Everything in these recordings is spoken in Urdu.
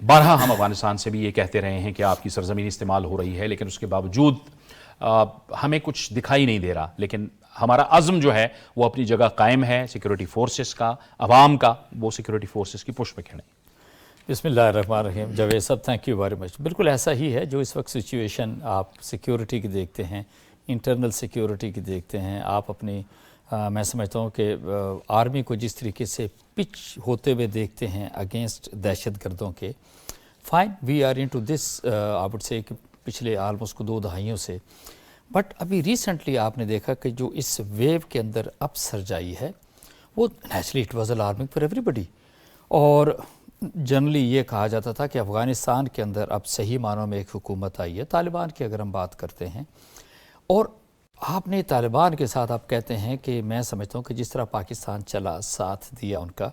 بارہا ہم افغانستان سے بھی یہ کہتے رہے ہیں کہ آپ کی سرزمین استعمال ہو رہی ہے، لیکن اس کے باوجود ہمیں کچھ دکھائی نہیں دے رہا. لیکن ہمارا عزم جو ہے وہ اپنی جگہ قائم ہے، سیکیورٹی فورسز کا، عوام کا، وہ سیکیورٹی فورسز کی پش میں کھڑے ہیں. بسم اللہ الرحمن الرحیم. جاوید صاحب تھینک یو ویری مچ. بالکل ایسا ہی ہے جو اس وقت سچویشن آپ سیکیورٹی کی دیکھتے ہیں، انٹرنل سیکیورٹی کی دیکھتے ہیں، آپ اپنی میں سمجھتا ہوں کہ آرمی کو جس طریقے سے پچ ہوتے ہوئے دیکھتے ہیں اگینسٹ دہشت گردوں کے. Fine we are into this I would say کہ پچھلے آلموسٹ 2 دہائیوں سے. بٹ ابھی ریسنٹلی آپ نے دیکھا کہ جو اس ویو کے اندر اپ سرج آئی ہے وہ naturally it was alarming for ایوری بڈی. اور جنرلی یہ کہا جاتا تھا کہ افغانستان کے اندر اب صحیح معنوں میں ایک حکومت آئی ہے. طالبان کی اگر ہم بات کرتے ہیں، اور آپ نے طالبان کے ساتھ آپ کہتے ہیں کہ میں سمجھتا ہوں کہ جس طرح پاکستان چلا، ساتھ دیا ان کا،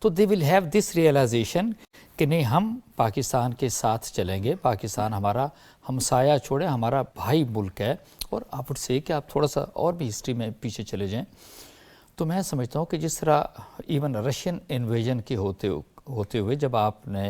تو دے ول ہیو دس ریئلائزیشن کہ نہیں ہم پاکستان کے ساتھ چلیں گے، پاکستان ہمارا ہمسایہ چھوڑے، ہمارا بھائی ملک ہے. اور آپ وڈ سے کہ آپ تھوڑا سا اور بھی ہسٹری میں پیچھے چلے جائیں تو میں سمجھتا ہوں کہ جس طرح ایون رشین انویژن کے ہوتے ہوئے جب آپ نے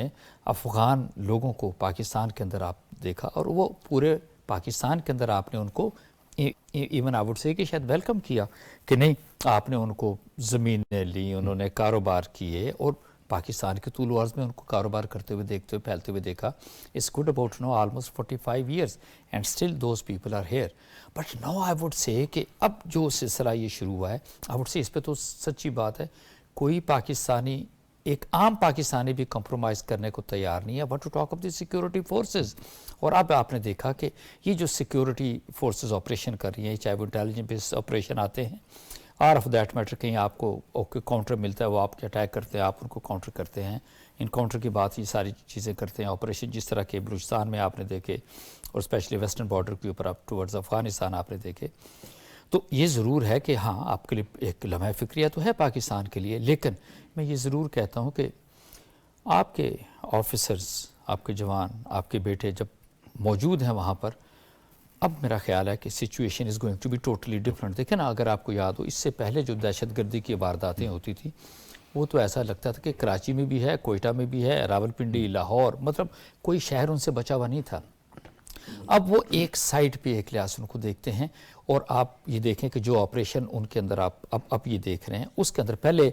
افغان لوگوں کو پاکستان کے اندر آپ دیکھا، اور وہ پورے پاکستان کے اندر آپ نے ان کو ایون آئی وڈ سے کہ شاید ویلکم کیا کہ نہیں، آپ نے ان کو زمینیں لی، انہوں نے کاروبار کیے، اور پاکستان کے طول و عرض میں ان کو کاروبار کرتے ہوئے دیکھتے ہوئے پھیلتے ہوئے دیکھا. It's good about now almost 45 years and still those people are here. But now I would say کہ اب جو سلسلہ یہ شروع ہوا ہے، I would say اس پہ تو سچی بات ہے، کوئی پاکستانی، ایک عام پاکستانی بھی کمپرومائز کرنے کو تیار نہیں ہے. What to talk of the security forces. اور اب آپ نے دیکھا کہ یہ جو سیکیورٹی فورسز آپریشن کر رہی ہیں، چاہے وہ انٹیلیجنس بیس آپریشن آتے ہیں، اور آف دیٹ میٹر کہیں آپ کو کاؤنٹر ملتا ہے، وہ آپ کے اٹیک کرتے ہیں، آپ ان کو کاؤنٹر کرتے ہیں. انکاؤنٹر کی بات یہ ساری چیزیں کرتے ہیں. آپریشن جس طرح کے بلوچستان میں آپ نے دیکھے، اور اسپیشلی ویسٹرن بارڈر کے اوپر آپ ٹورڈز افغانستان آپ نے دیکھے. تو یہ ضرور ہے کہ ہاں آپ کے لیے ایک لمحہ فکریہ تو ہے پاکستان کے لیے، لیکن میں یہ ضرور کہتا ہوں کہ آپ کے آفیسرز، آپ کے جوان، آپ کے بیٹے جب موجود ہیں وہاں پر، اب میرا خیال ہے کہ situation is going to be totally different. دیکھیں نا، اگر آپ کو یاد ہو، اس سے پہلے جو دہشت گردی کی وارداتیں ہوتی تھیں وہ تو ایسا لگتا تھا کہ کراچی میں بھی ہے، کوئٹہ میں بھی ہے، راولپنڈی، لاہور، مطلب کوئی شہر ان سے بچا ہوا نہیں تھا. اب وہ ایک سائڈ پہ ایک لحاظ ان کو دیکھتے ہیں، اور آپ یہ دیکھیں کہ جو آپریشن ان کے اندر آپ اب یہ دیکھ رہے ہیں، اس کے اندر پہلے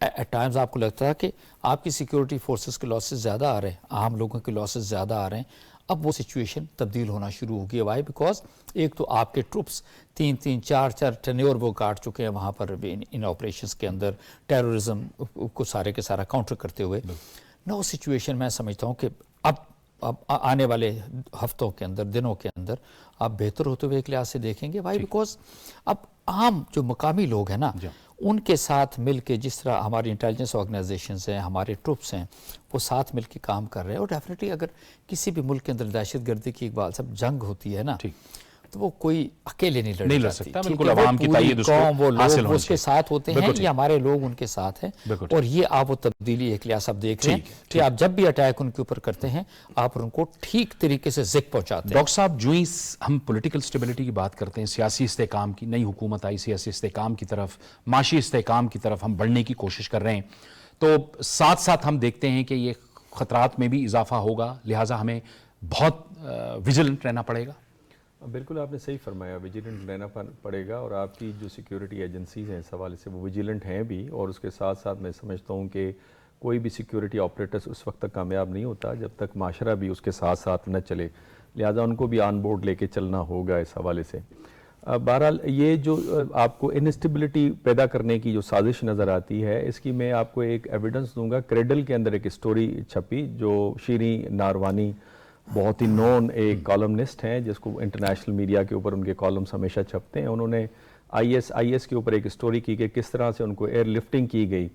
ایٹ ٹائمز آپ کو لگتا تھا کہ آپ کی سیکیورٹی فورسز کے لاسز زیادہ آ رہے ہیں، عام لوگوں کے لاسز زیادہ آ رہے ہیں. اب وہ سچویشن تبدیل ہونا شروع ہو گئی. وائی؟ بیکاز ایک تو آپ کے ٹروپس 3-4 ٹینیور وہ کاٹ چکے ہیں وہاں پر ان آپریشنز کے اندر، ٹیررزم کو سارے کے سارا کاؤنٹر کرتے ہوئے. نو سچویشن میں سمجھتا ہوں کہ اب آنے والے ہفتوں کے اندر، دنوں کے اندر آپ بہتر ہوتے ہوئے ایک لحاظ سے دیکھیں گے. وائی؟ بیکاز اب عام جو مقامی لوگ ہیں نا، ان کے ساتھ مل کے جس طرح ہماری انٹیلیجنس آرگنائزیشنز ہیں، ہمارے ٹروپس ہیں، وہ ساتھ مل کے کام کر رہے ہیں. اور ڈیفینیٹلی اگر کسی بھی ملک کے اندر دہشت گردی کی ایک بات سب جنگ ہوتی ہے نا، تو وہ کوئی اکیلے نہیں لڑ سکتا. بالکل عوام کی تائید اس کو حاصل اس کے ساتھ ہوتے ہیں، یہ ہمارے لوگ ان کے ساتھ ہیں. اور یہ آپ وہ تبدیلی ایک لحاظ آپ دیکھ رہے ہیں کہ آپ جب بھی اٹیک ان کے اوپر کرتے ہیں، آپ ان کو ٹھیک طریقے سے زک پہنچاتے ہیں. ڈاکٹر صاحب، جو ہی ہم پولیٹیکل سٹیبلٹی کی بات کرتے ہیں، سیاسی استحکام کی، نئی حکومت آئی، سیاسی استحکام کی طرف، معاشی استحکام کی طرف ہم بڑھنے کی کوشش کر رہے ہیں، تو ساتھ ساتھ ہم دیکھتے ہیں کہ یہ خطرات میں بھی اضافہ ہوگا، لہٰذا ہمیں بہت ویجیلنٹ رہنا پڑے گا. بالکل آپ نے صحیح فرمایا، ویجیلنٹ رہنا پڑے گا. اور آپ کی جو سیکیورٹی ایجنسیز ہیں اس حوالے سے وہ ویجیلنٹ ہیں بھی. اور اس کے ساتھ ساتھ میں سمجھتا ہوں کہ کوئی بھی سیکیورٹی آپریٹرز اس وقت تک کامیاب نہیں ہوتا جب تک معاشرہ بھی اس کے ساتھ ساتھ نہ چلے. لہٰذا ان کو بھی آن بورڈ لے کے چلنا ہوگا اس حوالے سے. بہرحال یہ جو آپ کو انسٹیبلٹی پیدا کرنے کی جو سازش نظر آتی ہے، اس کی میں آپ کو ایک ایویڈنس دوں گا. کریڈل کے اندر ایک اسٹوری چھپی، جو شیریں ناروانی بہت ہی نون ایک کالمنسٹ ہیں، جس کو انٹرنیشنل میڈیا کے اوپر ان کے کالمز ہمیشہ چھپتے ہیں. انہوں نے آئی ایس کے اوپر ایک اسٹوری کی کہ کس طرح سے ان کو ایئر لفٹنگ کی گئی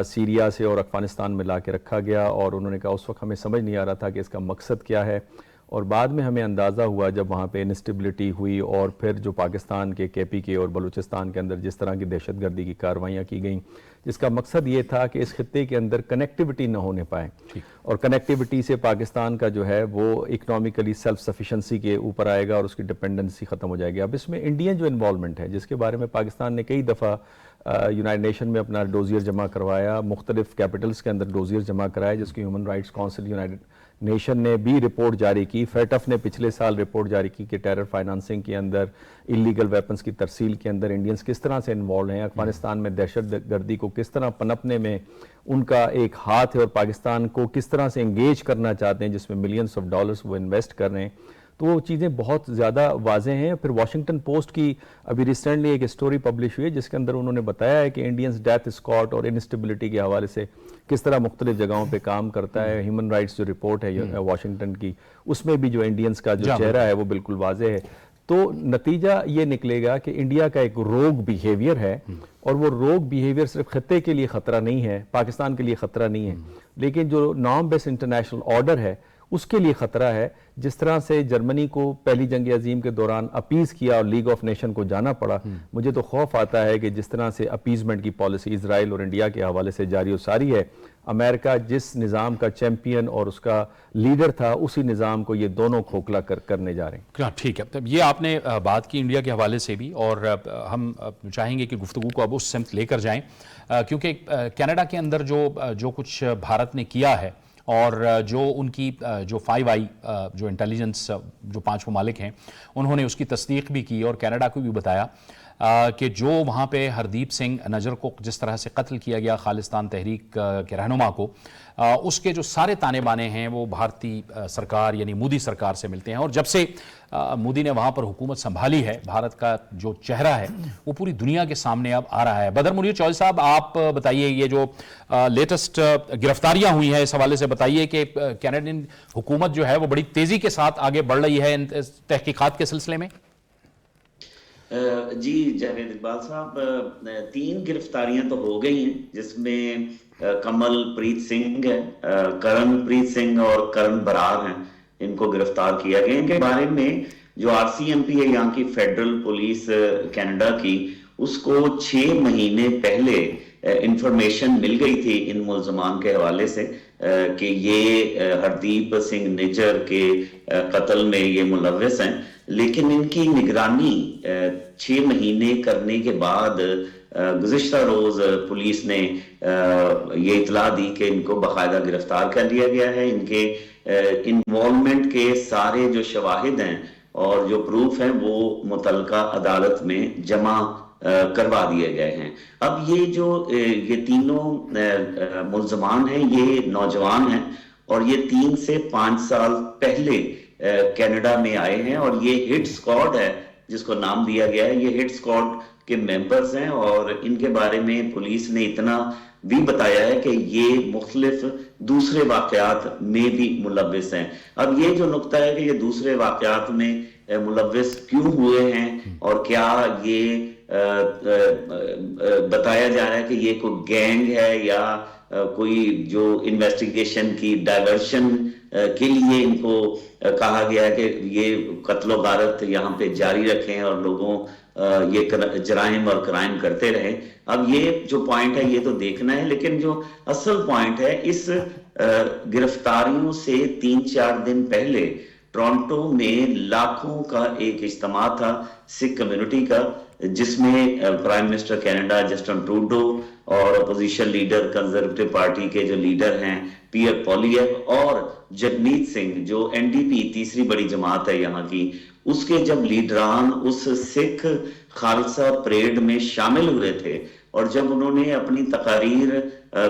سیریا سے اور افغانستان میں لا کے رکھا گیا. اور انہوں نے کہا اس وقت ہمیں سمجھ نہیں آ رہا تھا کہ اس کا مقصد کیا ہے، اور بعد میں ہمیں اندازہ ہوا جب وہاں پہ انسٹیبلٹی ہوئی، اور پھر جو پاکستان کے KPK اور بلوچستان کے اندر جس طرح کی دہشت گردی کی کارروائیاں کی گئیں، جس کا مقصد یہ تھا کہ اس خطے کے اندر کنیکٹیوٹی نہ ہونے پائے. اور کنیکٹیوٹی سے پاکستان کا جو ہے وہ اکنامیکلی سیلف سفیشنسی کے اوپر آئے گا اور اس کی ڈپینڈنسی ختم ہو جائے گی. اب اس میں انڈین جو انوالومنٹ ہے، جس کے بارے میں پاکستان نے کئی دفعہ یونائٹڈ نیشن میں اپنا ڈوزیئر جمع کروایا, مختلف کیپٹلز کے اندر ڈوزیئر جمع کرایا, جس کی human rights council United nation نے بھی رپورٹ جاری کی. فیٹف نے پچھلے سال رپورٹ جاری کی کہ ٹیرر فائنانسنگ کے اندر, انلیگل ویپنز کی ترسیل کے اندر انڈینز کس طرح سے انوالو ہیں, افغانستان میں دہشت گردی کو کس طرح پنپنے میں ان کا ایک ہاتھ ہے, اور پاکستان کو کس طرح سے انگیج کرنا چاہتے ہیں جس میں ملینز آف ڈالرز وہ انویسٹ کر رہے ہیں. تو وہ چیزیں بہت زیادہ واضح ہیں. پھر واشنگٹن پوسٹ کی ابھی ریسنٹلی ایک اسٹوری پبلش ہوئی ہے جس کے اندر انہوں نے بتایا ہے کہ انڈینز ڈیتھ اسکواڈ اور انسٹیبلٹی کے حوالے سے کس طرح مختلف جگہوں پہ کام کرتا ہے. ہیومن رائٹس جو رپورٹ ہے واشنگٹن کی, اس میں بھی جو انڈینز کا جو چہرہ ہے وہ بالکل واضح ہے. تو نتیجہ یہ نکلے گا کہ انڈیا کا ایک روگ بیہیویئر ہے, اور وہ روگ بیہیویئر صرف خطے کے لیے خطرہ نہیں ہے, پاکستان کے لیے خطرہ نہیں ہے, لیکن جو نارم بیس انٹرنیشنل آرڈر ہے اس کے لیے خطرہ ہے. جس طرح سے جرمنی کو پہلی جنگ عظیم کے دوران اپیز کیا اور لیگ آف نیشن کو جانا پڑا, مجھے تو خوف آتا ہے کہ جس طرح سے اپیزمنٹ کی پالیسی اسرائیل اور انڈیا کے حوالے سے جاری و ساری ہے, امریکہ جس نظام کا چیمپئن اور اس کا لیڈر تھا اسی نظام کو یہ دونوں کھوکھلا کرنے جا رہے ہیں. ٹھیک ہے, یہ آپ نے بات کی انڈیا کے حوالے سے بھی, اور ہم چاہیں گے کہ گفتگو کو اب اس سمت لے کر جائیں, کیونکہ کینیڈا کے اندر جو کچھ بھارت نے کیا ہے, اور جو ان کی جو 5i جو انٹیلیجنس جو 5 ممالک ہیں انہوں نے اس کی تصدیق بھی کی, اور کینیڈا کو بھی بتایا کہ جو وہاں پہ ہردیپ سنگھ نجر کو جس طرح سے قتل کیا گیا خالصتان تحریک کے رہنما کو, اس کے جو سارے تانے بانے ہیں وہ بھارتی سرکار یعنی مودی سرکار سے ملتے ہیں. اور جب سے مودی نے وہاں پر حکومت سنبھالی ہے, بھارت کا جو چہرہ ہے وہ پوری دنیا کے سامنے اب آ رہا ہے. بدر منیر چوہدری صاحب, آپ بتائیے یہ جو لیٹسٹ گرفتاریاں ہوئی ہیں اس حوالے سے بتائیے کہ کینیڈین حکومت جو ہے وہ بڑی تیزی کے ساتھ آگے بڑھ رہی ہے ان تحقیقات کے سلسلے میں. جی جاوید اقبال صاحب, 3 گرفتاریاں تو ہو گئی ہیں, جس میں کمل پریت سنگھ ہے, کرن پریت سنگھ اور کرن برار ہیں, ان کو گرفتار کیا گیا. ان کے بارے میں جو RCMP ہے یہاں کی فیڈرل پولیس کینیڈا کی, اس کو 6 مہینے پہلے انفارمیشن مل گئی تھی ان ملزمان کے حوالے سے کہ یہ ہردیپ سنگھ نجر کے قتل میں یہ ملوث ہیں, لیکن ان کی نگرانی 6 مہینے کرنے کے بعد گزشتہ روز پولیس نے یہ اطلاع دی کہ ان کو باقاعدہ گرفتار کر لیا گیا ہے. ان کے انوالومنٹ کے سارے جو شواہد ہیں اور جو پروف ہیں وہ متعلقہ عدالت میں جمع کروا دیے گئے ہیں. اب یہ تینوں ملزمان ہیں, یہ نوجوان ہیں, اور یہ 3 سے 5 سال پہلے کینیڈا میں آئے ہیں, اور یہ ہٹ سکواڈ ہے جس کو نام دیا گیا ہے, یہ ہٹ سکواڈ کے ممبرز ہیں. اور ان کے بارے میں پولیس نے اتنا بھی بتایا ہے کہ یہ مختلف دوسرے واقعات میں بھی ملوث ہیں. اب یہ جو نقطہ ہے کہ یہ دوسرے واقعات میں ملوث کیوں ہوئے ہیں, اور کیا یہ بتایا جا رہا ہے کہ یہ کوئی گینگ ہے یا کوئی جو انویسٹیگیشن کی ڈائیورشن کے لیے ان کو کہا گیا ہے کہ یہ قتل و غارت یہاں پہ جاری رکھیں اور لوگوں یہ جرائم اور کرائم کرتے رہیں. اب یہ جو پوائنٹ ہے یہ تو دیکھنا ہے, لیکن جو اصل پوائنٹ ہے, اس گرفتاریوں سے 3-4 دن پہلے ٹورنٹو میں لاکھوں کا ایک اجتماع تھا سکھ کمیونٹی کا, جس میں prime minister Canada Justin Trudeau اور اپوزیشن لیڈر کنزرویٹو پارٹی کے جو لیڈر ہیں پیئر پولییو اور جگمیت سنگھ جو NDP تیسری بڑی جماعت ہے یہاں کی, اس کے جب لیڈران اس سکھ خالصہ پریڈ میں شامل ہوئے تھے, اور جب انہوں نے اپنی تقاریر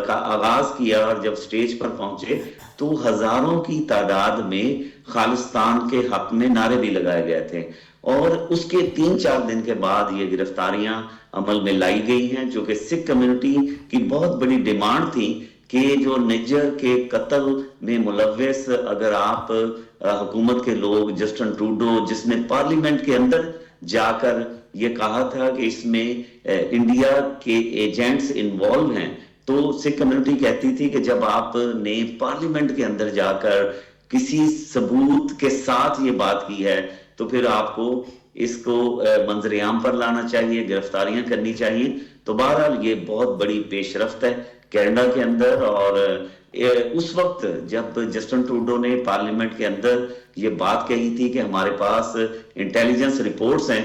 کا آغاز کیا اور جب سٹیج پر پہنچے تو ہزاروں کی تعداد میں خالصتان کے حق میں نعرے بھی لگائے گئے تھے. اور اس کے 3-4 دن کے بعد یہ گرفتاریاں عمل میں لائی گئی ہیں, جو کہ سکھ کمیونٹی کی بہت بڑی ڈیمانڈ تھی کہ جو نجر کے قتل میں ملوث اگر آپ حکومت کے لوگ, جسٹن ٹروڈو جس نے پارلیمنٹ کے اندر جا کر یہ کہا تھا کہ اس میں انڈیا کے ایجنٹس انوالو ہیں, تو سکھ کمیونٹی کہتی تھی کہ جب آپ نے پارلیمنٹ کے اندر جا کر کسی ثبوت کے ساتھ یہ بات کی ہے تو پھر آپ کو اس کو منظر عام پر لانا چاہیے, گرفتاریاں کرنی چاہیے. تو بہرحال یہ بہت بڑی پیش رفت ہے کینیڈا کے اندر. اور اس وقت جب جسٹن ٹروڈو نے پارلیمنٹ کے اندر یہ بات کہی تھی کہ ہمارے پاس انٹیلیجنس رپورٹس ہیں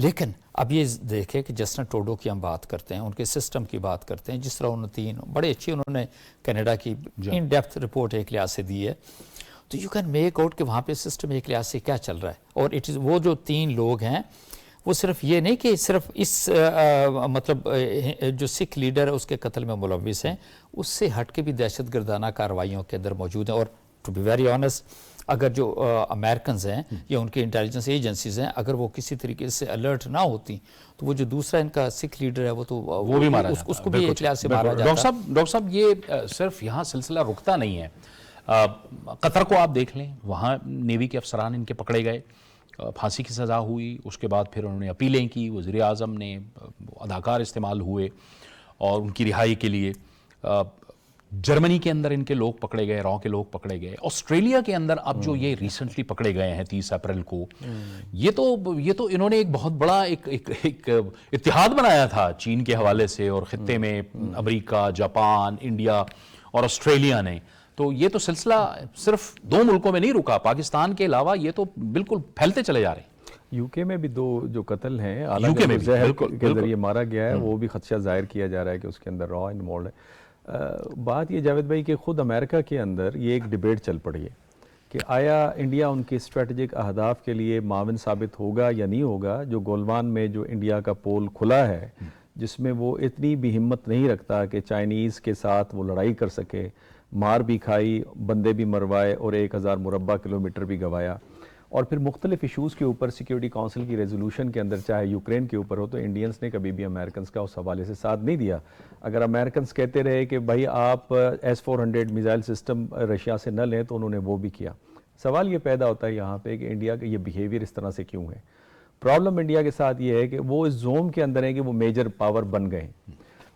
لیکن اب یہ دیکھیں کہ جسٹن ٹروڈو کی ہم بات کرتے ہیں، ان کے سسٹم کی بات کرتے ہیں، جس طرح انہوں نے 3 بڑے اچھی انہوں نے کینیڈا کی ان ڈیپتھ رپورٹ ایک لحاظ سے دی ہے، تو یو کین میک آؤٹ کہ وہاں پہ سسٹم ایک لحاظ سے کیا چل رہا ہے. اور وہ جو 3 لوگ ہیں وہ صرف یہ نہیں کہ صرف اس مطلب جو سکھ لیڈر ہے اس کے قتل میں ملوث ہیں، اس سے ہٹ کے بھی دہشت گردانہ کارروائیوں کے اندر موجود ہیں. اور ٹو بی ویری آنیسٹ، اگر جو امریکنز ہیں یا ان کی انٹیلیجنس ایجنسیز ہیں، اگر وہ کسی طریقے سے الرٹ نہ ہوتی تو وہ جو دوسرا ان کا سکھ لیڈر ہے وہ بھی مارا جاتا، اس کو بھی ایک لحاظ سے مارا جاتا. ڈاکٹر صاحب یہ صرف یہاں سلسلہ رکتا نہیں ہے. قطر کو آپ دیکھ لیں، وہاں نیوی کے افسران ان کے پکڑے گئے، پھانسی کی سزا ہوئی، اس کے بعد پھر انہوں نے اپیلیں کی، وزیر اعظم نے، اداکار استعمال ہوئے اور ان کی رہائی کے لیے. جرمنی کے اندر ان کے لوگ پکڑے گئے، راؤ کے لوگ پکڑے گئے. آسٹریلیا کے اندر اب جو یہ ریسنٹلی پکڑے گئے ہیں 30 اپریل کو، یہ تو انہوں نے ایک بہت بڑا ایک اتحاد بنایا تھا چین کے حوالے سے، اور خطے میں امریکہ، جاپان، انڈیا اور آسٹریلیا نے. تو یہ تو سلسلہ صرف 2 ملکوں میں نہیں رکا، پاکستان کے علاوہ یہ تو بالکل پھیلتے چلے جا رہے ہیں. یو کے میں بھی 2 جو قتل ہیں UK میں بھی زہر کے ذریعے مارا گیا ہے، وہ بھی خدشہ ظاہر کیا جا رہا ہے کہ اس کے اندر را انوالوڈ ہے. بات یہ جاوید بھائی کہ خود امریکہ کے اندر یہ ایک ڈیبیٹ چل پڑی ہے کہ آیا انڈیا ان کے اسٹریٹجک اہداف کے لیے معاون ثابت ہوگا یا نہیں ہوگا. جو گولوان میں جو انڈیا کا پول کھلا ہے، جس میں وہ اتنی بھی ہمت نہیں رکھتا کہ چائنیز کے ساتھ وہ لڑائی کر سکے، مار بھی کھائی، بندے بھی مروائے اور 1000 مربع کلومیٹر بھی گوایا. اور پھر مختلف ایشوز کے اوپر سیکیورٹی کونسل کی ریزولوشن کے اندر، چاہے یوکرین کے اوپر ہو، تو انڈینز نے کبھی بھی امریکنز کا اس حوالے سے ساتھ نہیں دیا. اگر امریکنز کہتے رہے کہ بھائی آپ S-400 میزائل سسٹم رشیا سے نہ لیں، تو انہوں نے وہ بھی کیا. سوال یہ پیدا ہوتا ہے یہاں پہ کہ انڈیا کا یہ بیہیویئر اس طرح سے کیوں ہے. پرابلم انڈیا کے ساتھ یہ ہے کہ وہ اس زوم کے اندر ہیں کہ وہ میجر پاور بن گئے.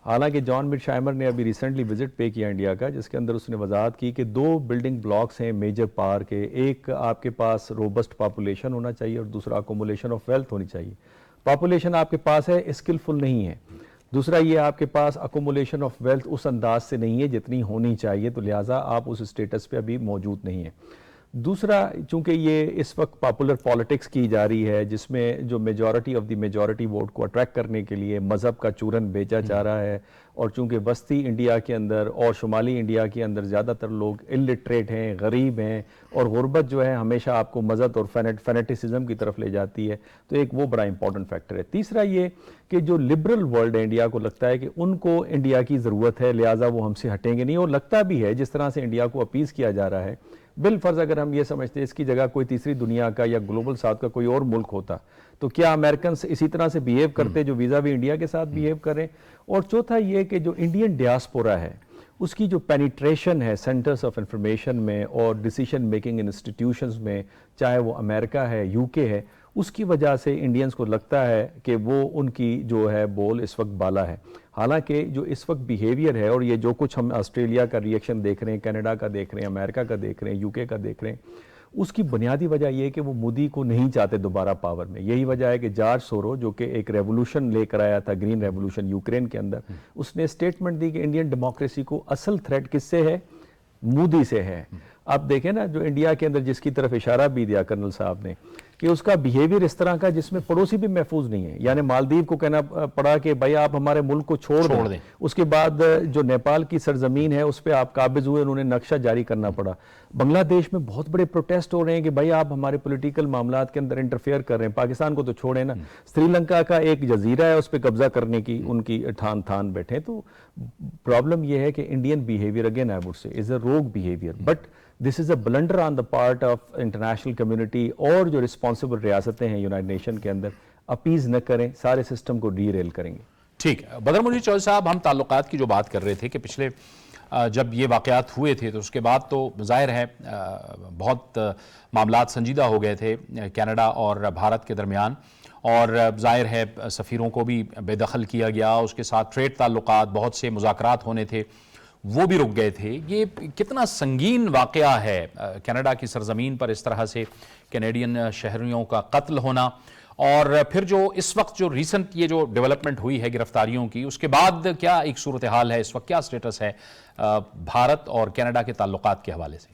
حالانکہ جان مٹشائمر نے ابھی ریسنٹلی وزٹ پے کیا انڈیا کا، جس کے اندر اس نے وضاحت کی کہ 2 بلڈنگ بلاکس ہیں میجر پاور کے. ایک آپ کے پاس روبسٹ پاپولیشن ہونا چاہیے اور دوسرا اکومولیشن آف ویلتھ ہونی چاہیے. پاپولیشن آپ کے پاس ہے، اسکلفل نہیں ہے. دوسرا یہ آپ کے پاس اکومولیشن آف ویلتھ اس انداز سے نہیں ہے جتنی ہونی چاہیے، تو لہٰذا آپ اس اسٹیٹس پہ ابھی موجود نہیں ہیں. دوسرا، چونکہ یہ اس وقت پاپولر پالیٹکس کی جا رہی ہے، جس میں جو majority of the majority vote کو اٹریکٹ کرنے کے لیے مذہب کا چورن بیچا جا رہا ہے، اور چونکہ وسطی انڈیا کے اندر اور شمالی انڈیا کے اندر زیادہ تر لوگ الٹریٹ ہیں، غریب ہیں، اور غربت جو ہے ہمیشہ آپ کو مذہب اور فینیٹسزم کی طرف لے جاتی ہے، تو ایک وہ بڑا امپورٹنٹ فیکٹر ہے. تیسرا یہ کہ جو لبرل ورلڈ ہے انڈیا کو لگتا ہے کہ ان کو انڈیا کی ضرورت ہے، لہٰذا وہ ہم سے ہٹیں گے نہیں. اور لگتا بھی ہے جس طرح سے انڈیا کو اپیز کیا جا رہا ہے، بالفرض اگر ہم یہ سمجھتے ہیں اس کی جگہ کوئی تیسری دنیا کا یا گلوبل ساؤتھ کا کوئی اور ملک ہوتا، تو کیا امریکنز اسی طرح سے بیہیو کرتے جو ویزا بھی انڈیا کے ساتھ بیہیو کریں. اور چوتھا یہ کہ جو انڈین ڈیاسپورا ہے، اس کی جو پینیٹریشن ہے سینٹرز آف انفارمیشن میں اور ڈیسیشن میکنگ انسٹیٹیوشنز میں، چاہے وہ امریکہ ہے، یو کے ہے، اس کی وجہ سے انڈینز کو لگتا ہے کہ وہ ان کی جو ہے بول اس وقت بالا ہے. حالانکہ جو اس وقت بیہیویئر ہے، اور یہ جو کچھ ہم آسٹریلیا کا ریئیکشن دیکھ رہے ہیں، کینیڈا کا دیکھ رہے ہیں، امریکہ کا دیکھ رہے ہیں، یو کے کا دیکھ رہے ہیں، اس کی بنیادی وجہ یہ ہے کہ وہ مودی کو نہیں چاہتے دوبارہ پاور میں. یہی وجہ ہے کہ جارج سورو، جو کہ ایک ریولوشن لے کر آیا تھا، گرین ریولوشن یوکرین کے اندر، اس نے سٹیٹمنٹ دی کہ انڈین ڈیموکریسی کو اصل تھریٹ کس سے ہے؟ مودی سے ہے. آپ دیکھیں نا، جو انڈیا کے اندر جس کی طرف اشارہ بھی دیا کرنل صاحب نے، کہ اس کا بیہیویئر اس طرح کا جس میں پڑوسی بھی محفوظ نہیں ہے. یعنی مالدیو کو کہنا پڑا کہ بھائی آپ ہمارے ملک کو چھوڑ دیں. اس کے بعد جو نیپال کی سرزمین ہے اس پہ آپ قابض ہوئے، انہوں نے نقشہ جاری کرنا پڑا. بنگلہ دیش میں بہت بڑے پروٹیسٹ ہو رہے ہیں کہ بھائی آپ ہمارے پولیٹیکل معاملات کے اندر انٹرفیئر کر رہے ہیں. پاکستان کو تو چھوڑیں نا. سری لنکا کا ایک جزیرہ ہے، اس پہ قبضہ کرنے کی ان کی ٹھان بیٹھے. تو پرابلم یہ ہے کہ Indian behaviour again I would say is a rogue behaviour, but this is a blunder on the part of international community. اور جو رسپانسبل ریاستیں ہیں یونائٹڈ نیشن کے اندر، اپیز نہ کریں، سارے سسٹم کو ڈی ریل کریں گے. ٹھیک ہے بدر منیر چوہدری صاحب، ہم تعلقات کی جو بات کر رہے تھے کہ پچھلے جب یہ واقعات ہوئے تھے تو اس کے بعد تو ظاہر ہے بہت معاملات سنجیدہ ہو گئے تھے کینیڈا اور بھارت کے درمیان، اور ظاہر ہے سفیروں کو بھی بے دخل کیا گیا. اس کے ساتھ ٹریڈ تعلقات، بہت سے مذاکرات ہونے تھے، وہ بھی رک گئے تھے. یہ کتنا سنگین واقعہ ہے کینیڈا کی سرزمین پر اس طرح سے کینیڈین شہریوں کا قتل ہونا، اور پھر جو اس وقت جو ریسنٹ یہ جو ڈیولپمنٹ ہوئی ہے گرفتاریوں کی، اس کے بعد کیا ایک صورتحال ہے اس وقت، کیا سٹیٹس ہے بھارت اور کینیڈا کے تعلقات کے حوالے سے؟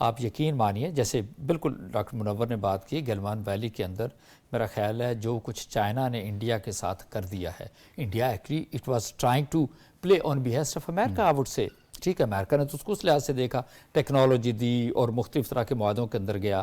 آپ یقین مانیے جیسے بالکل ڈاکٹر منور نے بات کی گلوان ویلی کے اندر میرا خیال ہے جو کچھ چائنا نے انڈیا کے ساتھ کر دیا ہے, India actually it was trying to play on behest of America I would say. ٹھیک ہے, امریکہ نے تو اس کو اس لحاظ سے دیکھا, ٹیکنالوجی دی اور مختلف طرح کے معاہدوں کے اندر گیا,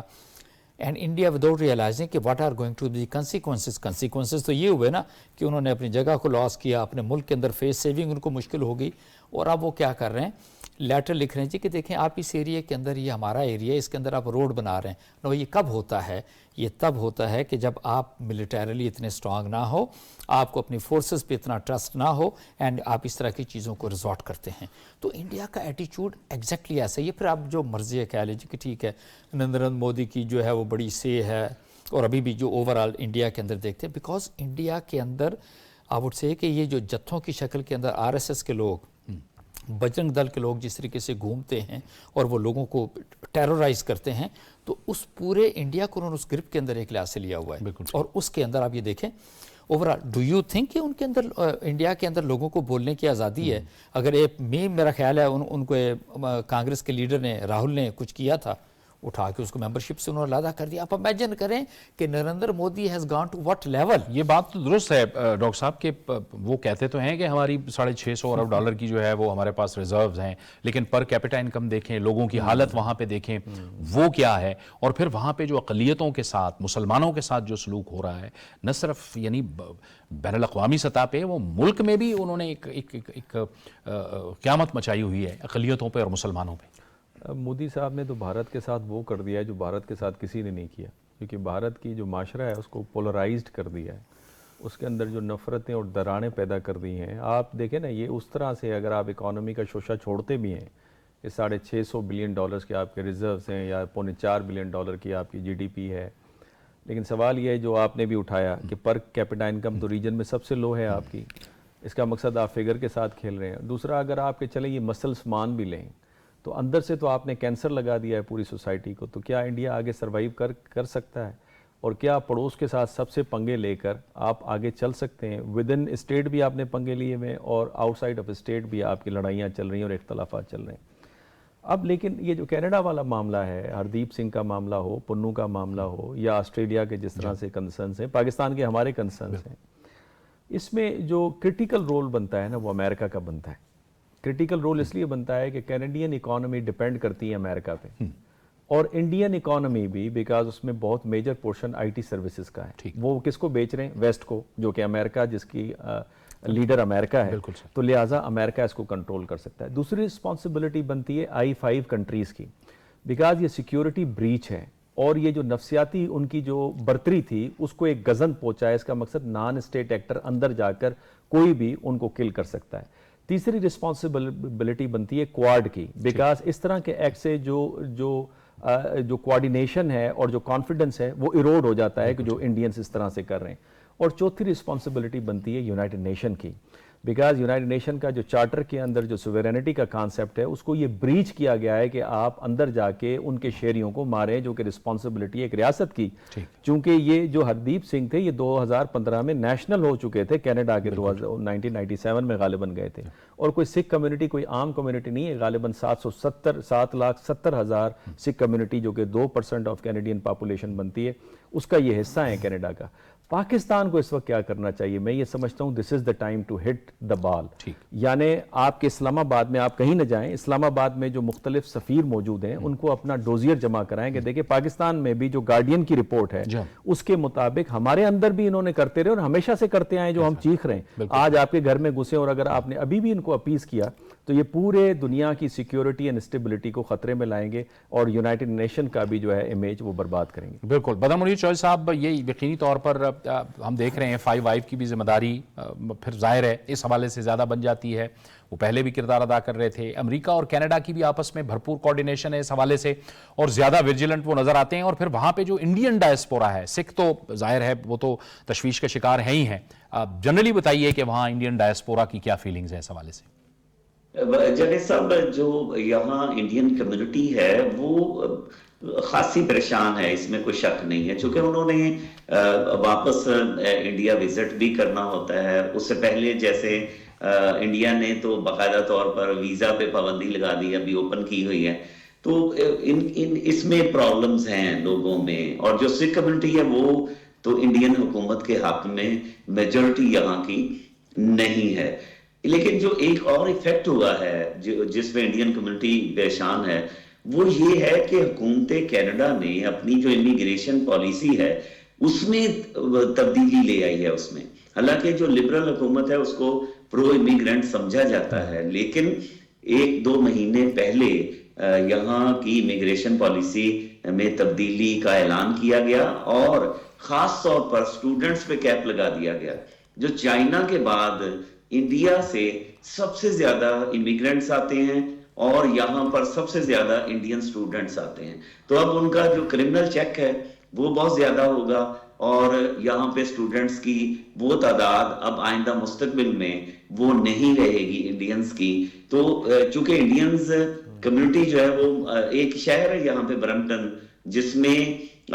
اینڈ انڈیا وداؤٹ ریئلائزنگ کہ what are going to the consequences تو یہ ہوئے نا کہ انہوں نے اپنی جگہ کو لاس کیا, اپنے ملک کے اندر فیس سیونگ ان کو مشکل ہو گئی, اور اب وہ کیا کر رہے ہیں لیٹر لکھ رہے ہیں جی کہ دیکھیں آپ اس ایریا کے اندر یہ ہمارا ایریا ہے, اس کے اندر آپ روڈ بنا رہے ہیں. نو یہ کب ہوتا ہے؟ یہ تب ہوتا ہے کہ جب آپ ملیٹریلی اتنے اسٹرانگ نہ ہو, آپ کو اپنی فورسز پہ اتنا ٹرسٹ نہ ہو, اینڈ آپ اس طرح کی چیزوں کو ریزورٹ کرتے ہیں. تو انڈیا کا ایٹیچیوڈ ایگزیکٹلی ایسا ہی ہے. پھر آپ جو مرضی ہے کہہ لیجیے کہ ٹھیک ہے نریندر مودی کی جو ہے وہ بڑی سے ہے, اور ابھی بھی جو اوور آل انڈیا کے اندر دیکھتے ہیں, بیکاز انڈیا کے اندر آئی وڈ سے کہ یہ جو جتھوں کی شکل کے اندر RSS کے لوگ, بجرنگ دل کے لوگ جس طریقے سے گھومتے ہیں اور وہ لوگوں کو ٹیرورائز کرتے ہیں, تو اس پورے انڈیا کو انہوں نے اس گرپ کے اندر ایک لحاظ سے لیا ہوا ہے. اور اس کے اندر آپ یہ دیکھیں اوورآل, ڈو یو تھنک کہ ان کے اندر انڈیا کے اندر لوگوں کو بولنے کی آزادی ہے؟ اگر ایک میم میرا خیال ہے ان کو کانگریس کے لیڈر نے, راہل نے کچھ کیا تھا, اٹھا کے اس کو ممبرشپ سے انہوں نے علیحدہ کر دیا. آپ امیجن کریں کہ نریندر مودی ہیز گان ٹو وٹ لیول. یہ بات تو درست ہے ڈاکٹر صاحب کہ وہ کہتے تو ہیں کہ ہماری $650 ارب کی جو ہے وہ ہمارے پاس ریزروز ہیں, لیکن پر کیپٹا انکم دیکھیں, لوگوں کی حالت وہاں پہ دیکھیں وہ کیا ہے, اور پھر وہاں پہ جو اقلیتوں کے ساتھ, مسلمانوں کے ساتھ جو سلوک ہو رہا ہے, نہ صرف یعنی بین الاقوامی سطح پہ, وہ ملک میں بھی انہوں نے ایک قیامت مچائی ہوئی ہے اقلیتوں پہ اور مسلمانوں پہ. مودی صاحب نے تو بھارت کے ساتھ وہ کر دیا ہے جو بھارت کے ساتھ کسی نے نہیں کیا, کیونکہ بھارت کی جو معاشرہ ہے اس کو پولرائزڈ کر دیا ہے, اس کے اندر جو نفرتیں اور دراڑیں پیدا کر دی ہیں. آپ دیکھیں نا, یہ اس طرح سے اگر آپ اکانومی کا شوشہ چھوڑتے بھی ہیں کہ $650 بلین کے آپ کے ریزروز ہیں یا $4.25 بلین کی آپ کی GDP ہے, لیکن سوال یہ ہے جو آپ نے بھی اٹھایا کہ پر کیپٹا انکم تو ریجن میں سب سے لو ہے آپ کی. اس کا مقصد آپ فگر کے ساتھ کھیل رہے ہیں. دوسرا, اگر آپ کے چلیں یہ مسلس مان بھی لیں تو اندر سے تو آپ نے کینسر لگا دیا ہے پوری سوسائٹی کو. تو کیا انڈیا آگے سروائیو کر سکتا ہے؟ اور کیا پڑوس کے ساتھ سب سے پنگے لے کر آپ آگے چل سکتے ہیں؟ ود ان اسٹیٹ بھی آپ نے پنگے لیے ہوئے, اور آؤٹ سائڈ آف اسٹیٹ بھی آپ کی لڑائیاں چل رہی ہیں اور اختلافات چل رہے ہیں. اب لیکن یہ جو کینیڈا والا معاملہ ہے, ہردیپ سنگھ کا معاملہ ہو, پنو کا معاملہ ہو, یا آسٹریلیا کے جس طرح سے کنسرنس ہیں, پاکستان کے ہمارے کنسرنس ہیں, اس میں جو کرٹیکل رول بنتا ہے نا وہ امریکہ کا بنتا ہے. کرٹیکل رول اس لیے بنتا ہے کہ کینیڈین اکانومی ڈیپینڈ کرتی ہے امریکہ پہ, اور انڈین اکانومی بھی, بیکاز اس میں بہت میجر پورشن IT سروسز کا ہے. وہ کس کو بیچ رہے ہیں؟ ویسٹ کو, جو کہ امریکہ, جس کی لیڈر امریکہ ہے, تو لہٰذا امریکہ اس کو کنٹرول کر سکتا ہے. دوسری رسپانسبلٹی بنتی ہے I5 کنٹریز کی, بیکاز یہ سیکیورٹی بریچ ہے, اور یہ جو نفسیاتی ان کی جو برتری تھی اس کو ایک گزن پہنچا ہے. اس کا مقصد نان اسٹیٹ ایکٹر اندر جا کر کوئی بھی ان کو کل کر سکتا ہے. تیسری رسپانسبلٹی بنتی ہے کوارڈ کی, بیکاز اس طرح کے ایکٹ سے جو کوارڈینیشن ہے اور جو کانفیڈنس ہے وہ ایروڈ ہو جاتا ہے کہ جو انڈینز اس طرح سے کر رہے ہیں. اور چوتھی رسپانسبلٹی بنتی ہے یونائٹڈ نیشن کی, بیکاز یونائٹڈ نیشن کا جو چارٹر کے اندر جو سوورینٹی کا کانسیپٹ ہے اس کو یہ بریچ کیا گیا ہے کہ آپ اندر جا کے ان کے شہریوں کو ماریں, جو کہ رسپانسبلٹی ہے ایک ریاست کی. چونکہ یہ جو ہردیپ سنگھ تھے یہ 2015 میں نیشنل ہو چکے تھے کینیڈا کے, 1997 میں غالباً گئے تھے, اور کوئی سکھ کمیونٹی کوئی عام کمیونٹی نہیں ہے. غالباً 7,70,000 سکھ کمیونٹی جو کہ 2% آف کینیڈین پاپولیشن بنتی ہے, اس کا یہ حصہ ہے کینیڈا کا. پاکستان کو اس وقت کیا کرنا چاہیے؟ میں یہ سمجھتا ہوں دس از دا ٹائم ٹو ہٹ دا بال. یعنی آپ کے اسلام آباد میں آپ کہیں نہ جائیں, اسلام آباد میں جو مختلف سفیر موجود ہیں ان کو اپنا ڈوزیئر جمع کرائیں کہ دیکھیں پاکستان میں بھی جو گارڈین کی رپورٹ ہے اس کے مطابق ہمارے اندر بھی انہوں نے کرتے رہے اور ہمیشہ سے کرتے آئے جو ہم چیخ رہے ہیں. آج آپ کے گھر میں گھسے اور اگر آپ نے ابھی بھی ان کو اپیز کیا تو یہ پورے دنیا کی سیکیورٹی اینڈ اسٹیبلٹی کو خطرے میں لائیں گے, اور یونائٹڈ نیشن کا بھی جو ہے امیج وہ برباد کریں گے. بالکل. بدر منیر چوہدری صاحب, یہ یقینی طور پر ہم دیکھ رہے ہیں 5 کی بھی ذمہ داری پھر ظاہر ہے اس حوالے سے زیادہ بن جاتی ہے. وہ پہلے بھی کردار ادا کر رہے تھے. امریکہ اور کینیڈا کی بھی آپس میں بھرپور کوارڈینیشن ہے اس حوالے سے, اور زیادہ ویجیلنٹ وہ نظر آتے ہیں. اور پھر وہاں پہ جو انڈین ڈائسپورا ہے, سکھ تو ظاہر ہے وہ تو تشویش کا شکار ہیں ہی ہیں. جنرلی بتائیے کہ وہاں انڈین ڈائسپورا کی کیا فیلنگز ہیں اس حوالے سے؟ جنید صاحب, جو یہاں انڈین کمیونٹی ہے وہ خاصی پریشان ہے, اس میں کوئی شک نہیں ہے, چونکہ انہوں نے واپس انڈیا وزٹ بھی کرنا ہوتا ہے. اس سے پہلے جیسے انڈیا نے تو باقاعدہ طور پر ویزا پہ پابندی لگا دی, ابھی اوپن کی ہوئی ہے, تو اس میں پرابلمز ہیں لوگوں میں. اور جو سکھ کمیونٹی ہے وہ تو انڈین حکومت کے حق میں میجورٹی یہاں کی نہیں ہے. لیکن جو ایک اور ایفیکٹ ہوا ہے جس میں انڈین کمیونٹی پریشان ہے وہ یہ ہے کہ حکومت کینیڈا نے اپنی جو امیگریشن پالیسی ہے اس میں تبدیلی لے آئی ہے. اس میں حالانکہ جو لبرل حکومت ہے اس کو پرو امیگرینٹ سمجھا جاتا ہے، لیکن 1-2 مہینے پہلے یہاں کی امیگریشن پالیسی میں تبدیلی کا اعلان کیا گیا اور خاص طور پر سٹوڈنٹس پہ کیپ لگا دیا گیا. جو چائنا کے بعد انڈیا سے سب سے زیادہ امیگرینٹس آتے ہیں اور یہاں پر سب سے زیادہ انڈین سٹوڈنٹس آتے ہیں، تو اب ان کا جو کرمنل چیک ہے وہ بہت زیادہ ہوگا اور یہاں پہ سٹوڈنٹس کی وہ تعداد اب آئندہ مستقبل میں وہ نہیں رہے گی انڈینز کی. تو چونکہ انڈینز کمیونٹی جو ہے وہ ایک شہر ہے یہاں پہ برمپٹن جس میں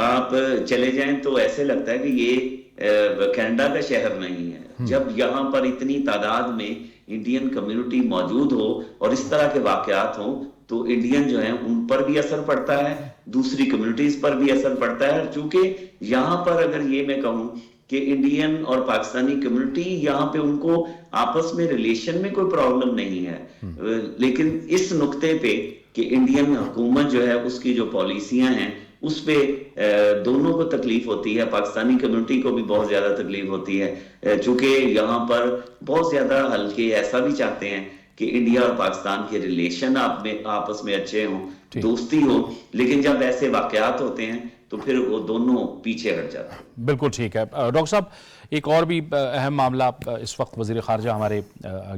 آپ چلے جائیں تو ایسے لگتا ہے کہ یہ کینیڈا کا شہر نہیں ہے. جب یہاں پر اتنی تعداد میں انڈین کمیونٹی موجود ہو اور اس طرح کے واقعات ہوں تو انڈین جو ہیں ان پر بھی اثر پڑتا ہے، دوسری کمیونٹیز پر بھی اثر پڑتا ہے. چونکہ یہاں پر اگر یہ میں کہوں کہ انڈین اور پاکستانی کمیونٹی یہاں پہ ان کو آپس میں ریلیشن میں کوئی پرابلم نہیں ہے، لیکن اس نقطے پہ کہ انڈین حکومت جو ہے اس کی جو پالیسیاں ہیں اس پہ دونوں کو تکلیف ہوتی ہے. پاکستانی کمیونٹی کو بھی بہت زیادہ تکلیف ہوتی ہے چونکہ یہاں پر بہت زیادہ حلقے ایسا بھی چاہتے ہیں کہ انڈیا اور پاکستان کے ریلیشن آپس میں اچھے ہوں، دوستی ہو، لیکن جب ایسے واقعات ہوتے ہیں تو پھر وہ دونوں پیچھے ہٹ جاتے ہیں. بالکل ٹھیک ہے. ڈاکٹر صاحب ایک اور بھی اہم معاملہ، اس وقت وزیر خارجہ ہمارے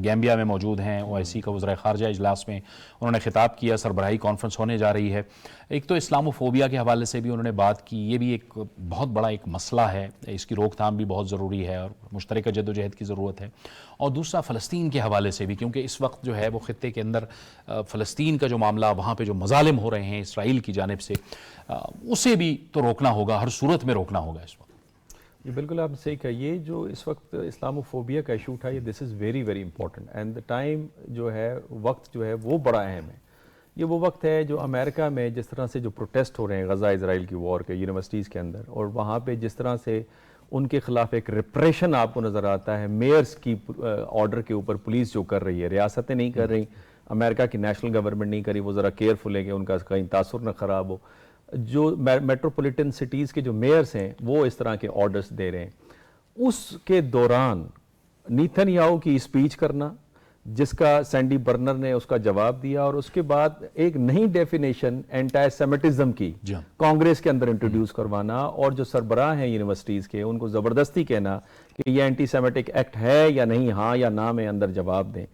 گیمبیا میں موجود ہیں، OIC کا وزراء خارجہ اجلاس میں انہوں نے خطاب کیا، سربراہی کانفرنس ہونے جا رہی ہے. ایک تو اسلاموفوبیا کے حوالے سے بھی انہوں نے بات کی، یہ بھی ایک بہت بڑا ایک مسئلہ ہے، اس کی روک تھام بھی بہت ضروری ہے اور مشترکہ جد و جہد کی ضرورت ہے. اور دوسرا فلسطین کے حوالے سے بھی، کیونکہ اس وقت جو ہے وہ خطے کے اندر فلسطین کا جو معاملہ، وہاں پہ جو مظالم ہو رہے ہیں اسرائیل کی جانب سے، اسے بھی تو روکنا ہوگا، ہر صورت میں روکنا ہوگا اس وقت. یہ بالکل آپ نے صحیح کہا. یہ جو اس وقت اسلاموفوبیا کا ایشو اٹھا، یہ this is very very important and the time جو ہے، وقت جو ہے وہ بڑا اہم ہے. یہ وہ وقت ہے جو امریکہ میں جس طرح سے جو پروٹیسٹ ہو رہے ہیں غزہ اسرائیل کی وار کے یونیورسٹیز کے اندر، اور وہاں پہ جس طرح سے ان کے خلاف ایک ریپریشن آپ کو نظر آتا ہے، میئرز کی آرڈر کے اوپر پولیس جو کر رہی ہے، ریاستیں نہیں کر رہی، امریکہ کی نیشنل گورنمنٹ نہیں کری، وہ ذرا کیئرفل ہے کہ ان کا کہیں تاثر نہ خراب ہو. جو میٹروپولیٹن سٹیز کے جو میئرز ہیں وہ اس طرح کے آرڈرز دے رہے ہیں. اس کے دوران نیتن یاہو کی اسپیچ کرنا جس کا سینڈی برنر نے اس کا جواب دیا، اور اس کے بعد ایک نئی ڈیفینیشن اینٹی سیمیٹزم کی کانگریس کے اندر انٹروڈیوس کروانا، اور جو سربراہ ہیں یونیورسٹیز کے ان کو زبردستی کہنا کہ یہ اینٹی سیمیٹک ایکٹ ہے یا نہیں، ہاں یا نہ میں اندر جواب دیں.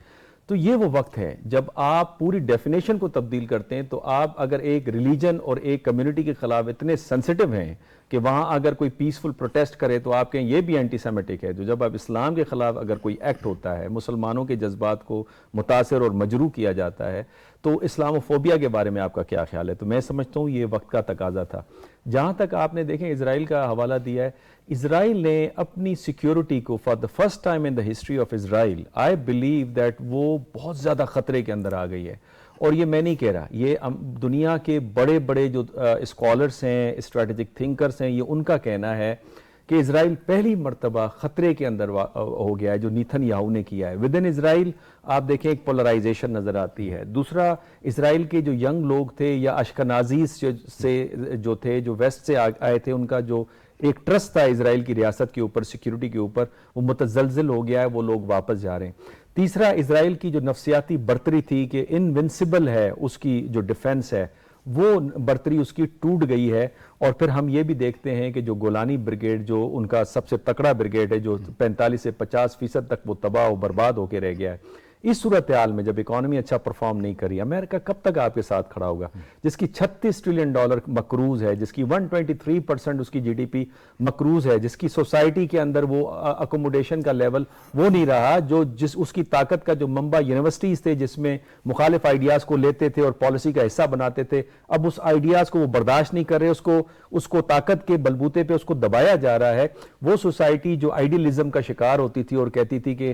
تو یہ وہ وقت ہے جب آپ پوری ڈیفینیشن کو تبدیل کرتے ہیں. تو آپ اگر ایک ریلیجن اور ایک کمیونٹی کے خلاف اتنے سینسٹیو ہیں کہ وہاں اگر کوئی پیسفل پروٹیسٹ کرے تو آپ کہیں یہ بھی اینٹی سیمیٹک ہے. جو جب آپ اسلام کے خلاف اگر کوئی ایکٹ ہوتا ہے، مسلمانوں کے جذبات کو متاثر اور مجروح کیا جاتا ہے، تو اسلاموفوبیا کے بارے میں آپ کا کیا خیال ہے؟ تو میں سمجھتا ہوں یہ وقت کا تقاضا تھا. جہاں تک آپ نے دیکھیں اسرائیل کا حوالہ دیا ہے، اسرائیل نے اپنی سیکیورٹی کو for the first time in the history of Israel, I believe that وہ بہت زیادہ خطرے کے اندر آ گئی ہے. اور یہ میں نہیں کہہ رہا، یہ دنیا کے بڑے بڑے جو اسکالرس ہیں، اسٹریٹجک تھنکرس ہیں، یہ ان کا کہنا ہے کہ اسرائیل پہلی مرتبہ خطرے کے اندر ہو گیا ہے جو نیتن یاہو نے کیا ہے. ود ان اسرائیل آپ دیکھیں ایک پولرائزیشن نظر آتی ہے. دوسرا، اسرائیل کے جو ینگ لوگ تھے یا اشکنازیز سے جو تھے، جو ویسٹ سے آئے تھے، ان کا جو ایک ٹرسٹ تھا اسرائیل کی ریاست کے اوپر، سیکیورٹی کے اوپر، وہ متزلزل ہو گیا ہے، وہ لوگ واپس جا رہے ہیں. تیسرا، اسرائیل کی جو نفسیاتی برتری تھی کہ انونسبل ہے، اس کی جو ڈیفنس ہے، وہ برتری اس کی ٹوٹ گئی ہے. اور پھر ہم یہ بھی دیکھتے ہیں کہ جو گولانی بریگیڈ، جو ان کا سب سے تکڑا بریگیڈ ہے، جو 45 سے 50% تک وہ تباہ و برباد ہو کے رہ گیا ہے. اس صورتحال میں جب اکانومی اچھا پرفارم نہیں کری، امریکہ کب تک آپ کے ساتھ کھڑا ہوگا؟ جس کی $36 ٹریلین مقروض ہے، جس کی 123% اس کی جی ڈی پی مقروض ہے، جس کی سوسائٹی کے اندر وہ اکوموڈیشن کا لیول وہ نہیں رہا، جو اس کی طاقت کا جو منبع یونیورسٹیز تھے، جس میں مخالف آئیڈیاز کو لیتے تھے اور پالیسی کا حصہ بناتے تھے، اب اس آئیڈیاز کو وہ برداشت نہیں کر رہے، اس کو طاقت کے بلبوتے پہ اس کو دبایا جا رہا ہے. وہ سوسائٹی جو آئیڈیلزم کا شکار ہوتی تھی اور کہتی تھی کہ